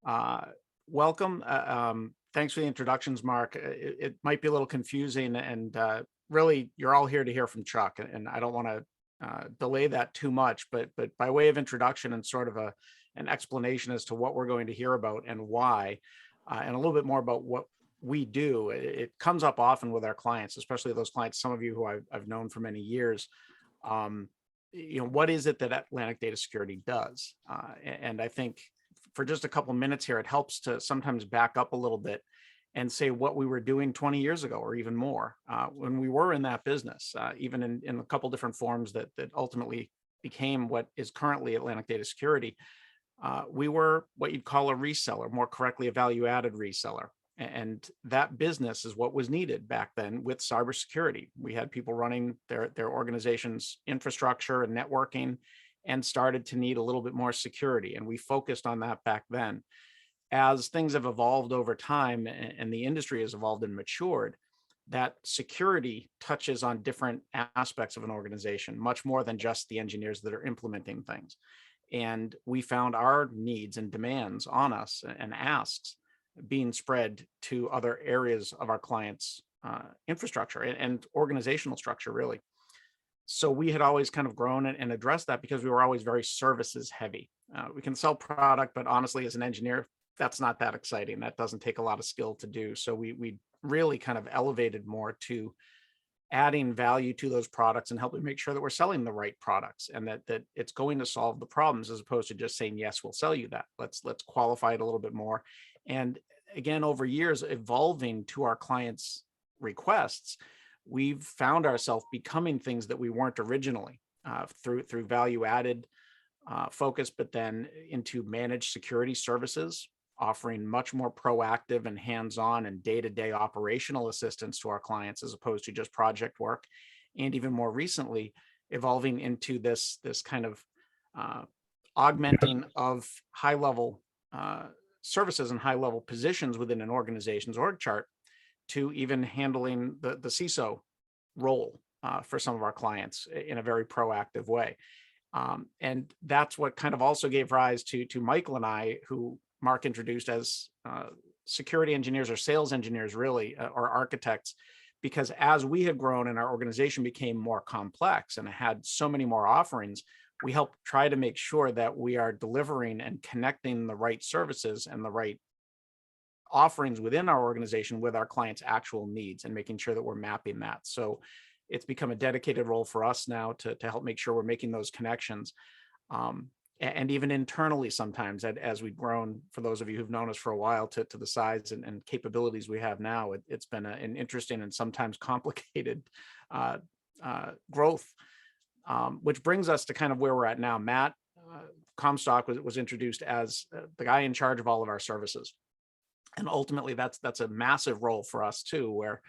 Welcome. Thanks for the introductions, Mark. It might be a little confusing, and really, you're all here to hear from Chuck, and I don't want to delay that too much. But by way of introduction and sort of an explanation as to what we're going to hear about and why, and a little bit more about what we do. It comes up often with our clients, especially those clients, some of you who I've known for many years. What is it that Atlantic Data Security does? And I think for just a couple minutes here, it helps to sometimes back up a little bit and say what we were doing 20 years ago or even more when we were in that business, even in a couple different forms that ultimately became what is currently Atlantic Data Security. We were what you'd call a reseller, more correctly, a value-added reseller. And that business is what was needed back then with cybersecurity. We had people running their organization's infrastructure and networking and started to need a little bit more security. And we focused on that back then. As things have evolved over time and the industry has evolved and matured, that security touches on different aspects of an organization, much more than just the engineers that are implementing things. And we found our needs and demands on us and asks being spread to other areas of our clients' infrastructure and organizational structure, really. So we had always kind of grown and addressed that because we were always very services heavy. We can sell product, but honestly, as an engineer, that's not that exciting. That doesn't take a lot of skill to do. So we really kind of elevated more to adding value to those products and helping make sure that we're selling the right products and that it's going to solve the problems, as opposed to just saying, yes, we'll sell you that. Let's qualify it a little bit more. And again, over years, evolving to our clients' requests, we've found ourselves becoming things that we weren't originally through value-added focus, but then into managed security services, offering much more proactive and hands-on and day-to-day operational assistance to our clients, as opposed to just project work. And even more recently, evolving into this kind of augmenting of high-level services and high-level positions within an organization's org chart, to even handling the CISO role for some of our clients in a very proactive way. And that's what kind of also gave rise to Michael and I, who Mark introduced as security engineers or sales engineers, really, or architects, because as we had grown and our organization became more complex and had so many more offerings, we help try to make sure that we are delivering and connecting the right services and the right offerings within our organization with our clients' actual needs, and making sure that we're mapping that. So it's become a dedicated role for us now to help make sure we're making those connections. And even internally, sometimes as we've grown, for those of you who've known us for a while, to the size and capabilities we have now, it's been an interesting and sometimes complicated growth. Which brings us to kind of where we're at now. Matt Comstock was introduced as the guy in charge of all of our services. And ultimately, that's a massive role for us too, where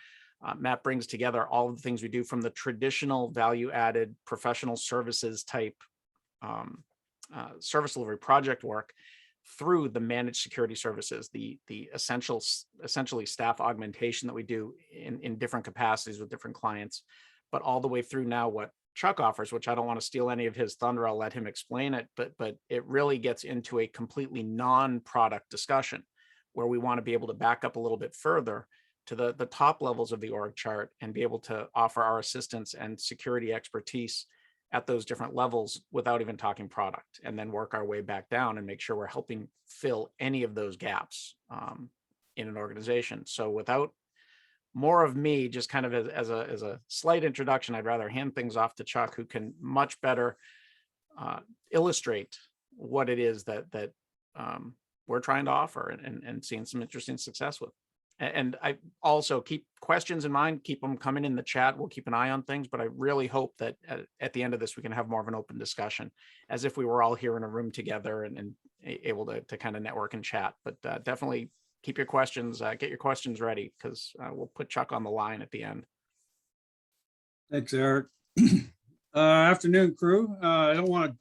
Matt brings together all of the things we do, from the traditional value-added professional services type service delivery project work, through the managed security services, the essentially staff augmentation that we do in different capacities with different clients, but all the way through now what Chuck offers, which I don't want to steal any of his thunder. I'll let him explain it, but it really gets into a completely non-product discussion, where we want to be able to back up a little bit further to the top levels of the org chart and be able to offer our assistance and security expertise at those different levels without even talking product, and then work our way back down and make sure we're helping fill any of those gaps in an organization. So without more of me, just kind of as a slight introduction, I'd rather hand things off to Chuck, who can much better illustrate what it is that we're trying to offer and seeing some interesting success with. And I also keep questions in mind, keep them coming in the chat. We'll keep an eye on things, but I really hope that at the end of this, we can have more of an open discussion, as if we were all here in a room together and able to kind of network and chat. But definitely keep your questions, get your questions ready, because we'll put Chuck on the line at the end. Thanks, Eric. Afternoon, crew. I don't want to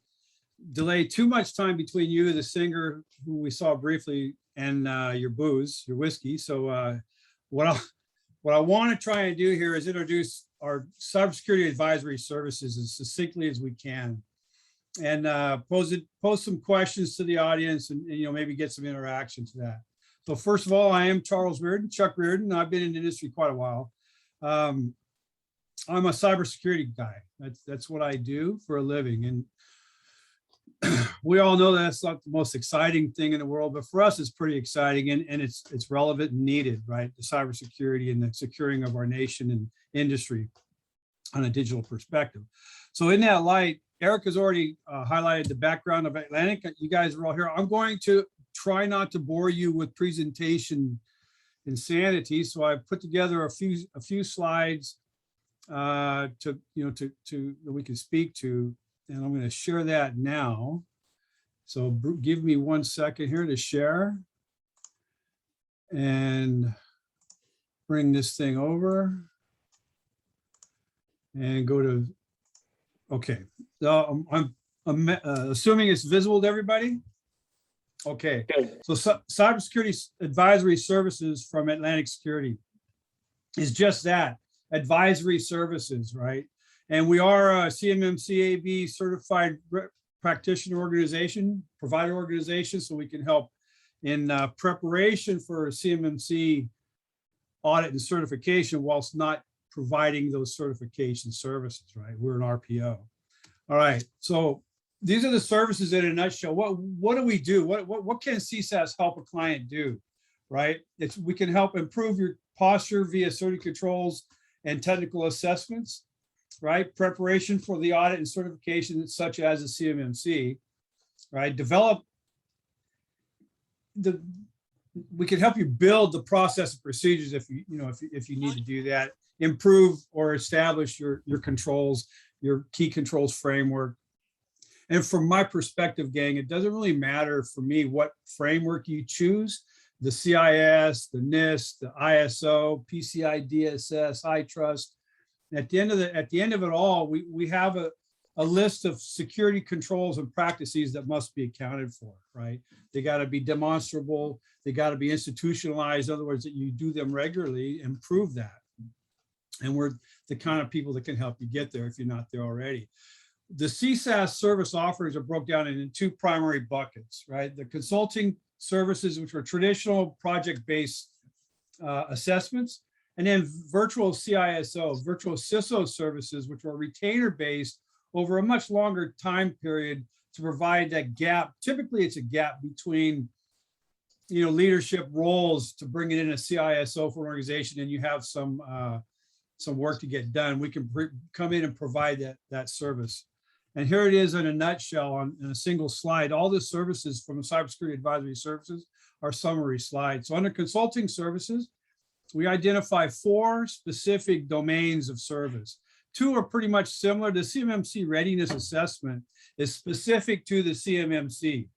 delay too much time between you, the singer who we saw briefly, and your booze, your whiskey. So what I want to try and do here is introduce our cybersecurity advisory services as succinctly as we can. and pose some questions to the audience, and maybe get some interaction to that. So first of all, I am Chuck Reardon. I've been in the industry quite a while. I'm a cybersecurity guy. That's what I do for a living. And we all know that's not the most exciting thing in the world, but for us, it's pretty exciting, and it's relevant and needed, right? The cybersecurity and the securing of our nation and industry on a digital perspective. So in that light, Eric has already highlighted the background of Atlantic. You guys are all here. I'm going to try not to bore you with presentation insanity. So I've put together a few slides that we can speak to, and I'm going to share that now. So give me 1 second here to share and bring this thing over and go to, okay. So I'm assuming it's visible to everybody. Okay. So Cybersecurity Advisory Services from Atlantic Security is just that, advisory services, right? And we are a CMMC AB certified practitioner organization, provider organization, so we can help in preparation for CMMC audit and certification whilst not providing those certification services, right? We're an RPO. All right, so these are the services in a nutshell. What do we do? What can CSAS help a client do, right? We can help improve your posture via security controls and technical assessments, right? Preparation for the audit and certification, such as a CMMC, right? We can help you build the process and procedures if you need to do that. Improve or establish your controls, your key controls framework. And from my perspective, gang, it doesn't really matter for me what framework you choose, the CIS, the NIST, the ISO, PCI DSS, iTrust. At the end of it all, we have a list of security controls and practices that must be accounted for, right? They got to be demonstrable. They got to be institutionalized. In other words, that you do them regularly and prove that. And we're the kind of people that can help you get there if you're not there already. The CSAS service offerings are broken down into two primary buckets, right? The consulting services, which are traditional project-based assessments, and then virtual CISO, virtual CISO services, which are retainer-based over a much longer time period to provide that gap. Typically, it's a gap between leadership roles to bring it in a CISO for an organization, and you have some work to get done. We can come in and provide that service. And here it is in a nutshell in a single slide. All the services from the Cybersecurity Advisory Services are summary slides. So under consulting services, we identify 4 specific domains of service. 2 are pretty much similar. The CMMC readiness assessment is specific to the CMMC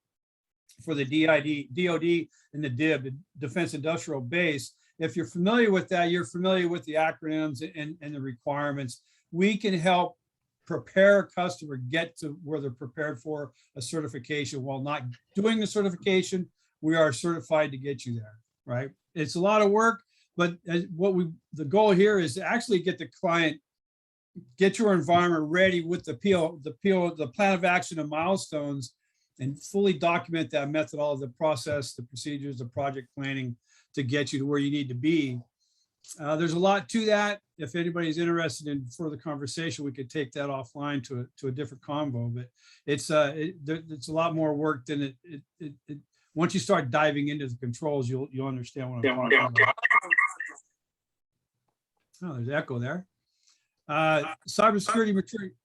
for the DoD and the DIB, the Defense Industrial Base. If you're familiar with that, you're familiar with the acronyms and the requirements. We can help prepare a customer get to where they're prepared for a certification. While not doing the certification, we are certified to get you there, right? It's a lot of work, but the goal here is to actually get the client, get your environment ready with the plan of action and milestones, and fully document that methodology, the process, the procedures, the project planning to get you to where you need to be. There's a lot to that. If anybody's interested in further conversation, we could take that offline to a different convo, but it's a lot more work than it once you start diving into the controls, you'll understand what I'm talking about. Oh, there's echo there. Cybersecurity maturity.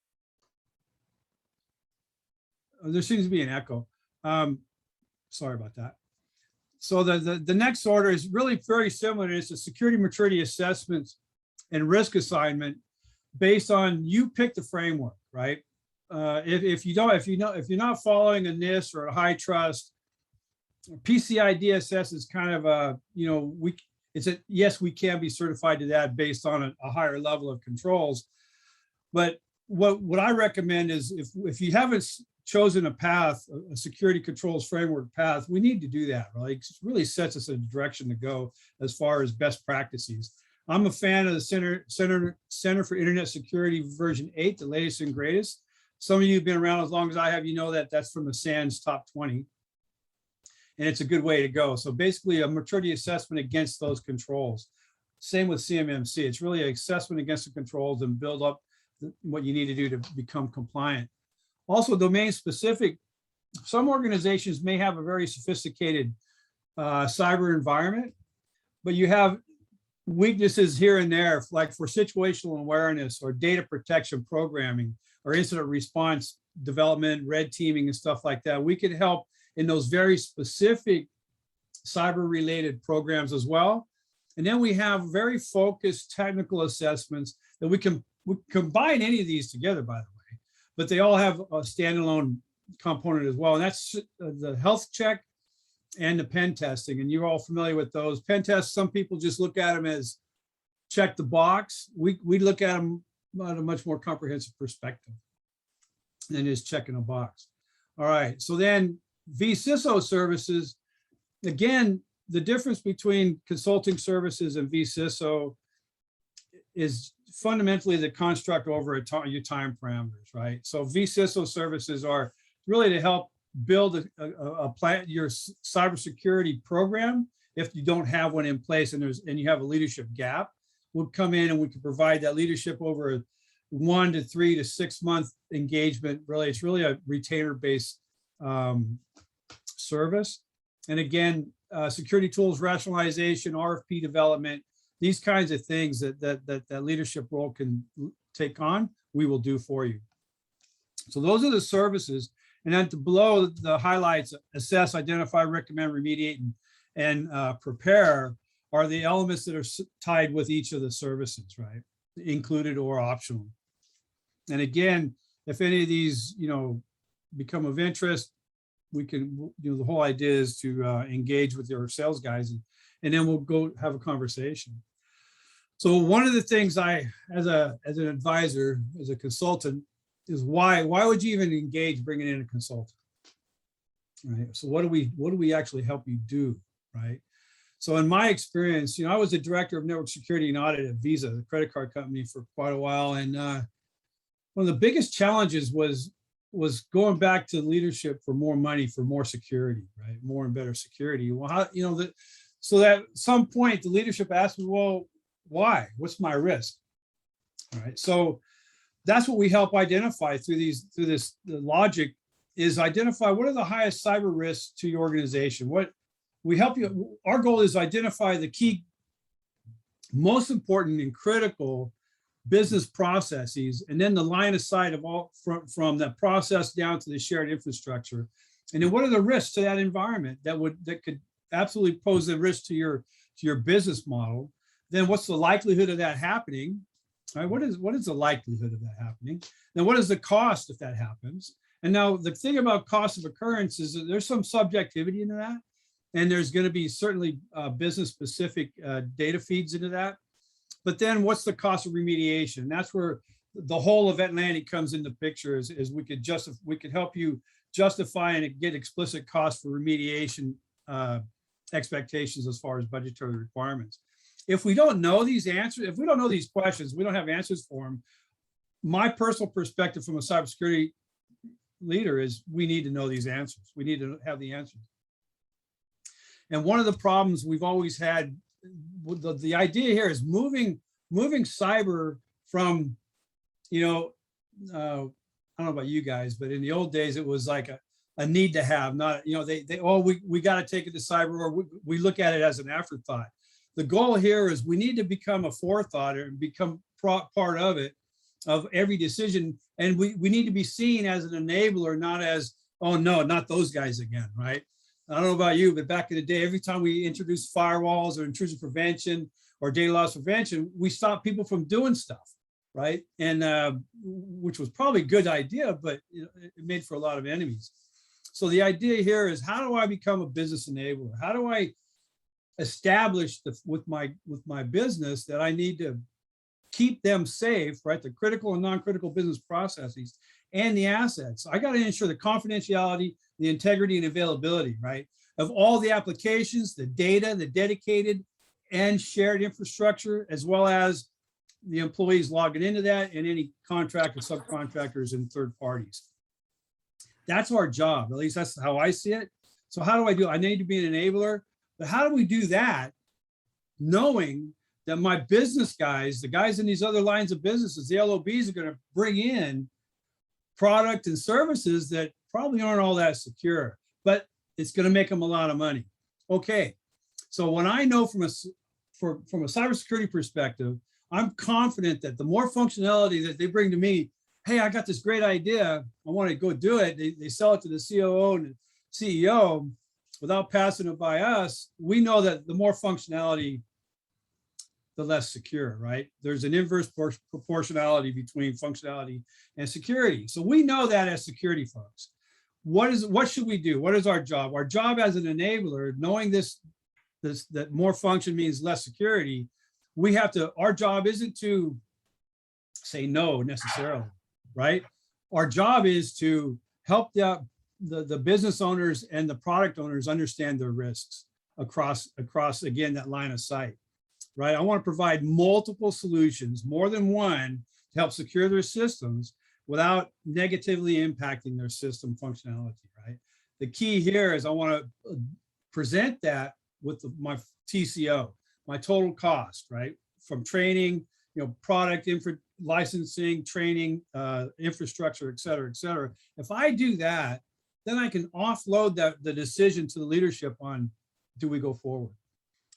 Oh, there seems to be an echo. Sorry about that. So the next order is really very similar. It's a security maturity assessment and risk assignment based on you pick the framework, right? If you're not following a NIST or a high trust, PCI DSS is kind of a yes, we can be certified to that based on a higher level of controls. But what I recommend is if you haven't chosen a path, a security controls framework path, we need to do that, right? It really sets us a direction to go as far as best practices. I'm a fan of the Center for Internet Security version 8, the latest and greatest. Some of you have been around as long as I have, you know that that's from the SANS top 20. And it's a good way to go. So basically a maturity assessment against those controls. Same with CMMC. It's really an assessment against the controls and build up what you need to do to become compliant. Also domain specific. Some organizations may have a very sophisticated cyber environment, but you have weaknesses here and there, like for situational awareness or data protection programming or incident response development, red teaming and stuff like that. We could help in those very specific cyber related programs as well. And then we have very focused technical assessments that we combine any of these together, by the way, but they all have a standalone component as well. And that's the health check and the pen testing. And you're all familiar with those. Pen tests, some people just look at them as check the box. We look at them on a much more comprehensive perspective than just checking a box. All right, so then vCISO services, again, the difference between consulting services and vCISO is fundamentally the construct over your time parameters, right? So vCISO services are really to help build your cybersecurity program. If you don't have one in place and you have a leadership gap, we'll come in and we can provide that leadership over a 1 to 3 to 6 month engagement. Really, it's really a retainer-based service. And again, security tools rationalization, RFP development, these kinds of things that leadership role can take on, we will do for you. So those are the services. And then below the highlights, assess, identify, recommend, remediate, and prepare are the elements that are tied with each of the services, right? Included or optional. And again, if any of these, become of interest, we can, the whole idea is to engage with your sales guys and then we'll go have a conversation. So one of the things as an advisor, as a consultant, is why would you even engage bringing in a consultant, right? So what do we actually help you do, right? So in my experience, I was the director of network security and audit at Visa, the credit card company, for quite a while. And one of the biggest challenges was going back to leadership for more money, for more security, right? More and better security. Well, how, so that at some point the leadership asked me, well, why? What's my risk? All right. So that's what we help identify through the logic is identify what are the highest cyber risks to your organization. What we help you, our goal is identify the key, most important and critical business processes, and then the line of sight of all from that process down to the shared infrastructure. And then what are the risks to that environment that could absolutely pose a risk to your business model? Then what's the likelihood of that happening? All right, what is the likelihood of that happening? Then what is the cost if that happens? And now the thing about cost of occurrence is that there's some subjectivity into that. And there's going to be certainly business specific data feeds into that. But then what's the cost of remediation? That's where the whole of Atlantic comes into picture is we could help you justify and get explicit costs for remediation expectations as far as budgetary requirements. If we don't know these answers, if we don't know these questions, we don't have answers for them. My personal perspective from a cybersecurity leader is we need to know these answers. We need to have the answers. And one of the problems we've always had, the idea here is moving cyber from, I don't know about you guys, but in the old days, it was like a need to have, not, we got to take it to cyber, or we look at it as an afterthought. The goal here is we need to become a forethought and become part of it, of every decision. And we need to be seen as an enabler, not as, oh no, not those guys again, right? I don't know about you, but back in the day, every time we introduced firewalls or intrusion prevention or data loss prevention, we stopped people from doing stuff, right? And which was probably a good idea, but it made for a lot of enemies. So the idea here is, how do I become a business enabler? How do I establish with my business that I need to keep them safe, right? The critical and non-critical business processes and the assets. I got to ensure the confidentiality, the integrity and availability, right? Of all the applications, the data, the dedicated and shared infrastructure, as well as the employees logging into that, and any contractors, subcontractors, and third parties. That's our job. At least that's how I see it. So how do I do it? I need to be an enabler, but how do we do that knowing that my business guys, the guys in these other lines of businesses, the LOBs, are going to bring in product and services that probably aren't all that secure, but it's going to make them a lot of money. Okay, so when I know from a cybersecurity perspective, I'm confident that the more functionality that they bring to me, hey, I got this great idea, I want to go do it. They sell it to the COO and the CEO without passing it by us. We know that the more functionality, the less secure, right? There's an inverse proportionality between functionality and security. So we know that as security folks. What should we do? What is our job? Our job as an enabler, knowing that more function means less security, our job isn't to say no necessarily, right? Our job is to help the business owners and the product owners understand their risks across again, that line of sight, right? I want to provide multiple solutions, more than one, to help secure their systems without negatively impacting their system functionality, right? The key here is I want to present that with my TCO, my total cost, right? From training, product licensing, training, infrastructure, et cetera, et cetera. If I do that, then I can offload the decision to the leadership on, do we go forward?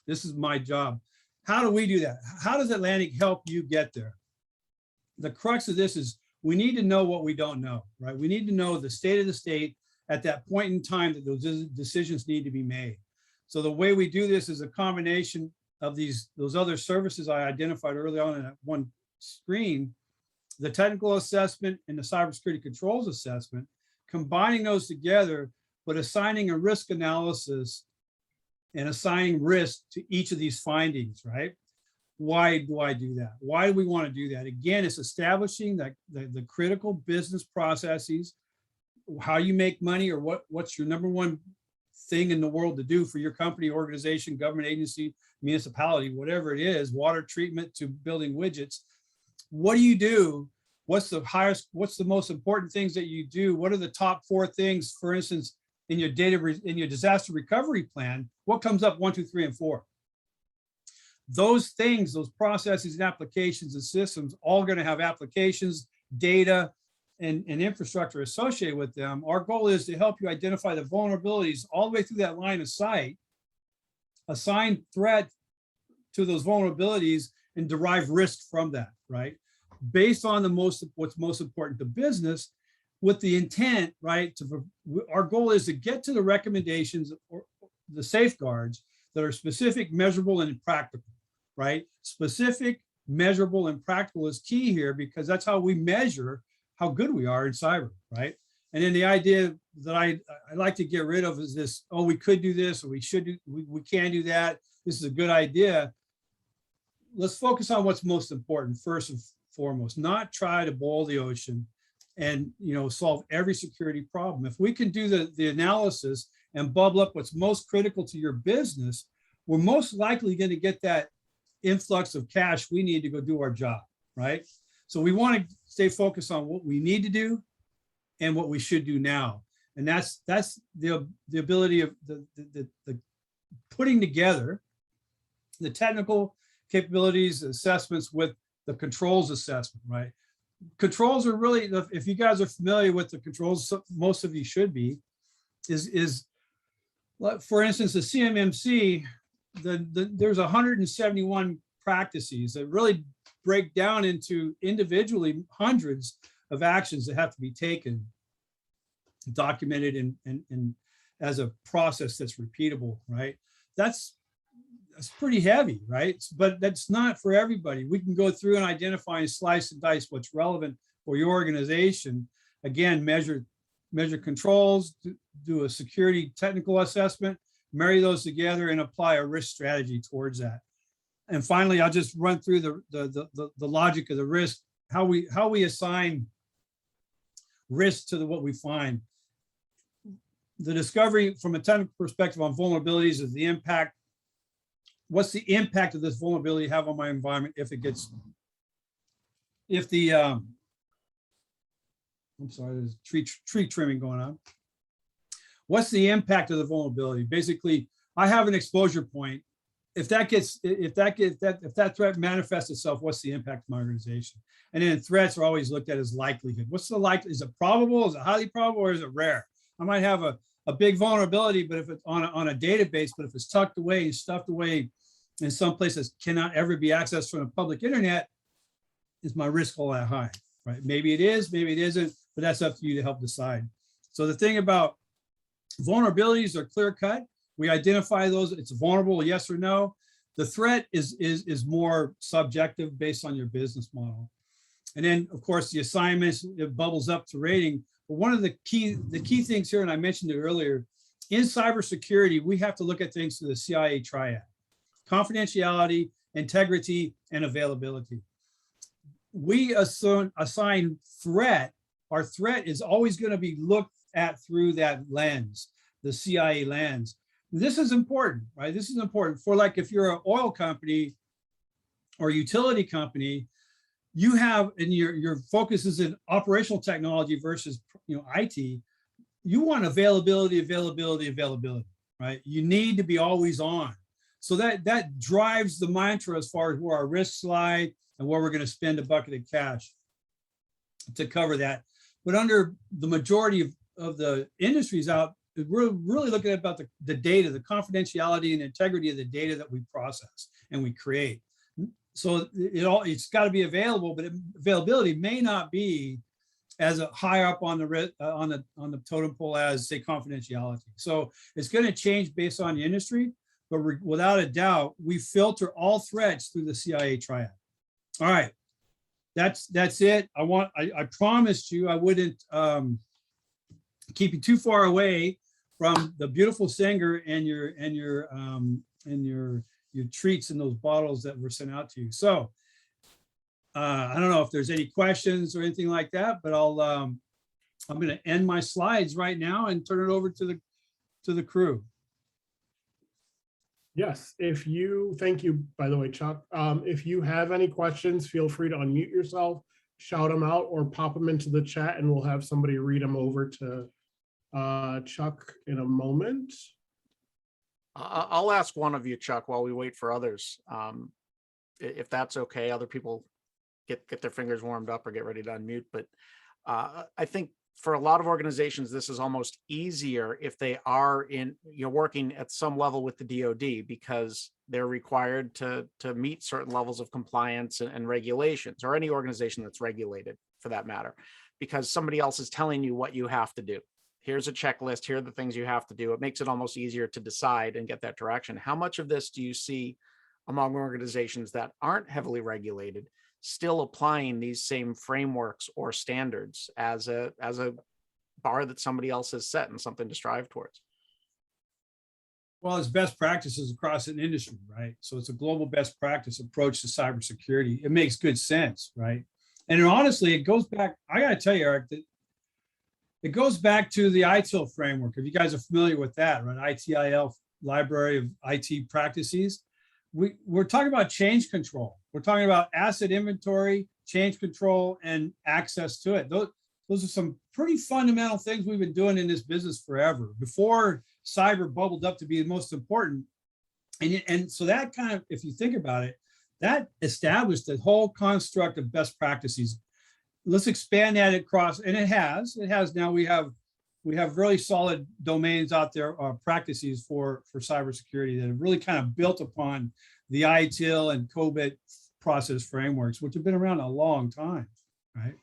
This is my job. How do we do that? How does Atlantic help you get there? The crux of this is we need to know what we don't know, right? We need to know the state of the state at that point in time that those decisions need to be made. So the way we do this is a combination of those other services I identified early on in that one screen, the technical assessment and the cybersecurity controls assessment, combining those together, but assigning a risk analysis and assigning risk to each of these findings, right? Why do I do that? Why do we want to do that? Again, it's establishing the critical business processes, how you make money, or what's your number one thing in the world to do for your company, organization, government agency, municipality, whatever it is, water treatment to building widgets. What do you do? What's the most important things that you do? What are the top 4 things, for instance, in your disaster recovery plan? What comes up 1, 2, 3, and 4? Those things, those processes and applications and systems, all going to have applications, data, and infrastructure associated with them. Our goal is to help you identify the vulnerabilities all the way through that line of sight, assign threat to those vulnerabilities, and derive risk from that, right? Based on what's most important to business, with the intent, right? Our goal is to get to the recommendations or the safeguards that are specific, measurable, and practical, right? Specific, measurable, and practical is key here, because that's how we measure how good we are in cyber, right? And then the idea that I like to get rid of is this, oh, we could do this, or we should do, we can do that. This is a good idea. Let's focus on what's most important first and foremost, not try to boil the ocean and solve every security problem. If we can do the analysis and bubble up what's most critical to your business, we're most likely going to get that influx of cash we need to go do our job, right? So we want to stay focused on what we need to do and what we should do now. And that's the ability of the putting together the technical capabilities assessments with the controls assessment, right? Controls are really, if you guys are familiar with the controls, most of you should be, is for instance, the CMMC, there's 171 practices that really break down into individually hundreds of actions that have to be taken, documented and as a process that's repeatable, right? That's pretty heavy, right? But that's not for everybody. We can go through and identify and slice and dice what's relevant for your organization. Again, measure controls, do a security technical assessment, marry those together, and apply a risk strategy towards that. And finally, I'll just run through the logic of the risk, how we assign risk to what we find. The discovery from a technical perspective on vulnerabilities is the impact. What's the impact of this vulnerability have on my environment if it gets if the, I'm sorry, there's tree trimming going on. What's the impact of the vulnerability? Basically, I have an exposure point. If that threat manifests itself, what's the impact of my organization? And then threats are always looked at as likelihood. What's the likelihood? Is it probable? Is it highly probable? Or is it rare? I might have a big vulnerability, but if it's on a database, but if it's tucked away and stuffed away in some places cannot ever be accessed from the public internet, is my risk all that high, right? Maybe it is, maybe it isn't, but that's up to you to help decide. So the thing about vulnerabilities are clear cut. We identify those, it's vulnerable, yes or no. The threat is more subjective based on your business model. And then of course the assignments, it bubbles up to rating. But one of the key things here, and I mentioned it earlier, in cybersecurity, we have to look at things through the CIA triad: confidentiality, integrity, and availability. We assign threat. Our threat is always going to be looked at through that lens, the CIA lens. This is important, right? This is important for, like, if you're an oil company or utility company, you have, and your focus is in operational technology versus, IT. You want availability, right? You need to be always on. So that drives the mantra as far as where our risks lie and where we're going to spend a bucket of cash to cover that. But under the majority of the industries out, we're really looking at about the data, the confidentiality and integrity of the data that we process and we create. So it's got to be available, but availability may not be as high up on the totem pole as, say, confidentiality. So it's going to change based on the industry, but without a doubt, we filter all threats through the CIA triad. All right, that's it. I promised you I wouldn't keep you too far away from the beautiful singer and your treats in those bottles that were sent out to you. So I don't know if there's any questions or anything like that, but I'm going to end my slides right now and turn it over to the crew. Yes, thank you, by the way, Chuck. If you have any questions, feel free to unmute yourself, shout them out, or pop them into the chat, and we'll have somebody read them over to Chuck in a moment. I'll ask one of you, Chuck, while we wait for others. If that's okay, other people get their fingers warmed up or get ready to unmute. But I think for a lot of organizations, this is almost easier if they are working at some level with the DoD, because they're required to meet certain levels of compliance and regulations, or any organization that's regulated for that matter, because somebody else is telling you what you have to do. Here's a checklist. Here are the things you have to do. It makes it almost easier to decide and get that direction. How much of this do you see among organizations that aren't heavily regulated still applying these same frameworks or standards as a bar that somebody else has set and something to strive towards? Well, it's best practices across an industry, right? So it's a global best practice approach to cybersecurity. It makes good sense, right? And honestly, it goes back, I got to tell you, Eric, that it goes back to the ITIL framework. If you guys are familiar with that, right? ITIL, Library of IT Practices. We're talking about change control. We're talking about asset inventory, change control, and access to it. Those are some pretty fundamental things we've been doing in this business forever, before cyber bubbled up to be the most important. And so that kind of, if you think about it, that established the whole construct of best practices. Let's expand that across, and it has now. We have really solid domains out there, practices for cybersecurity that have really kind of built upon the ITIL and COBIT process frameworks, which have been around a long time, right?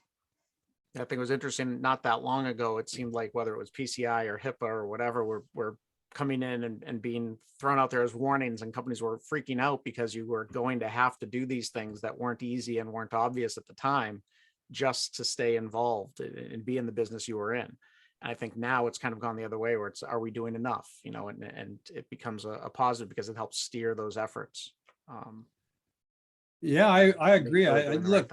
I think it was interesting, not that long ago, it seemed like whether it was PCI or HIPAA or whatever, were coming in and being thrown out there as warnings, and companies were freaking out because you were going to have to do these things that weren't easy and weren't obvious at the time, just to stay involved and be in the business you were in. And I think now it's kind of gone the other way, where it's, are we doing enough? And it becomes a positive because it helps steer those efforts. Yeah, I agree. Look,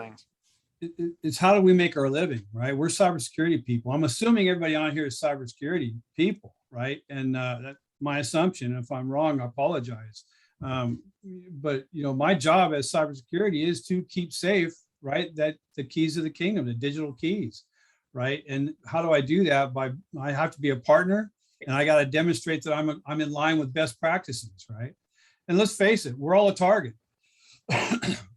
it's how do we make our living, right? We're cybersecurity people. I'm assuming everybody on here is cybersecurity people, right? And that's my assumption. If I'm wrong, I apologize. But my job as cybersecurity is to keep safe right? That the keys of the kingdom, the digital keys, right? And how do I do that? I have to be a partner, and I got to demonstrate that I'm in line with best practices, right? And let's face it, we're all a target.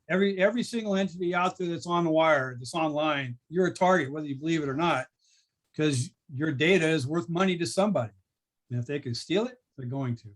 Every single entity out there that's on the wire, that's online, you're a target, whether you believe it or not, because your data is worth money to somebody. And if they can steal it, they're going to.